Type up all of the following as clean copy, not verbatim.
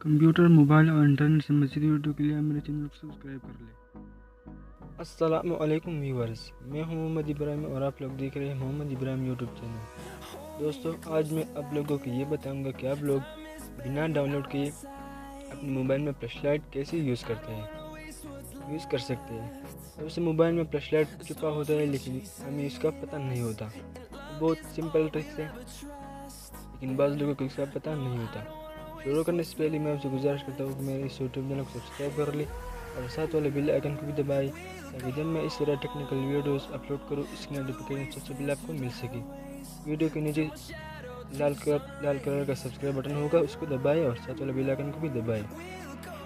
Computer, mobile और internet से मज़ीद वीडियो के लिए आप मेरे चैनल को सब्सक्राइब कर लें। अस्सलाम वालेकुम व्यूअर्स, मैं हूं मोहम्मद इब्राहिम और आप लोग देख रहे हैं मोहम्मद इब्राहिम यूट्यूब चैनल। दोस्तों, आज मैं आप लोगों को ये बताऊंगा कि आप लोग बिना डाउनलोड किए अपने मोबाइल में फ्लैशलाइट कैसे यूज़ कर सकते हैं। वैसे मोबाइल में फ्लैशलाइट छुपा होता है लेकिन हमें इसका पता नहीं होता। बहुत सिंपल ट्रिक्स है लेकिन बाज़ लोगों को इसका पता नहीं होता। शुरू करने से पहले मैं आपसे गुजारिश करता हूँ कि मेरे इस यूट्यूब चैनल को सब्सक्राइब कर ले और साथ वाले बेल आइकन को भी दबाएं ताकि जब मैं इस तरह टेक्निकल वीडियोस अपलोड करूँ इसकी नोटिफिकेशन सबसे पहले आपको मिल सके। वीडियो के नीचे लाल कलर का सब्सक्राइब बटन होगा, उसको दबाएं और साथ वाले बेल आइकन को भी दबाएं।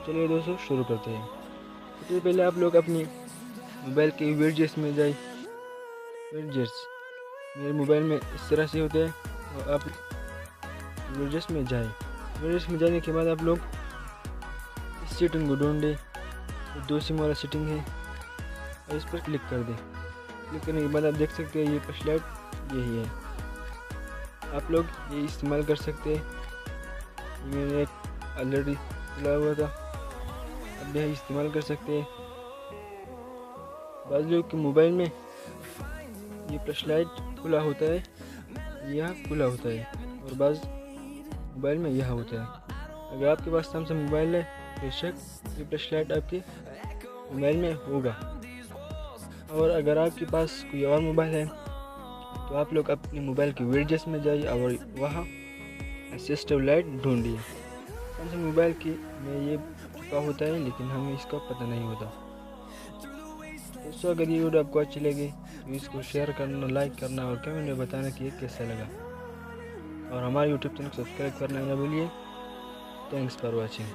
चलिए दोस्तों, शुरू करते हैं। सबसे पहले आप लोग अपनी मोबाइल के विडजेट्स में जाए। विडजेट्स मेरे मोबाइल में इस तरह से होते हैं और आप विडजेट्स में जाए। विडजेट्स में जाने के बाद आप लोग इस सेटिंग को ढूंढें, दो सिम वाला सेटिंग है और इस पर क्लिक कर दें। क्लिक करने के बाद आप देख सकते हैं ये फ्लैशलाइट यही है। आप लोग ये इस्तेमाल कर सकते हैं। मैंने एक ऑलरेडी खुला हुआ था, अब यह इस्तेमाल कर सकते हैं। बाज़ लोग के मोबाइल में ये फ्लैशलाइट खुला होता है, यह खुला होता है और बाज़ मोबाइल में यह होता है। अगर आपके पास सैमसंग मोबाइल है बेशक ये फ्लैशलाइट आपके मोबाइल में होगा, और अगर आपके पास कोई और मोबाइल है तो आप लोग अपने मोबाइल के विडजेट्स में जाइए और वहाँ असिस्टिव लाइट ढूंढिए। सैमसंग मोबाइल की में ये छुपा होता है लेकिन हमें इसका पता नहीं होता। दोस्तों, अगर ये वीडियो आपको अच्छी लगे तो इसको शेयर करना, लाइक करना और कमेंट में बताना कि ये कैसा लगा, और हमारे यूट्यूब चैनल को सब्सक्राइब करना ना भूलिए। Thanks for watching.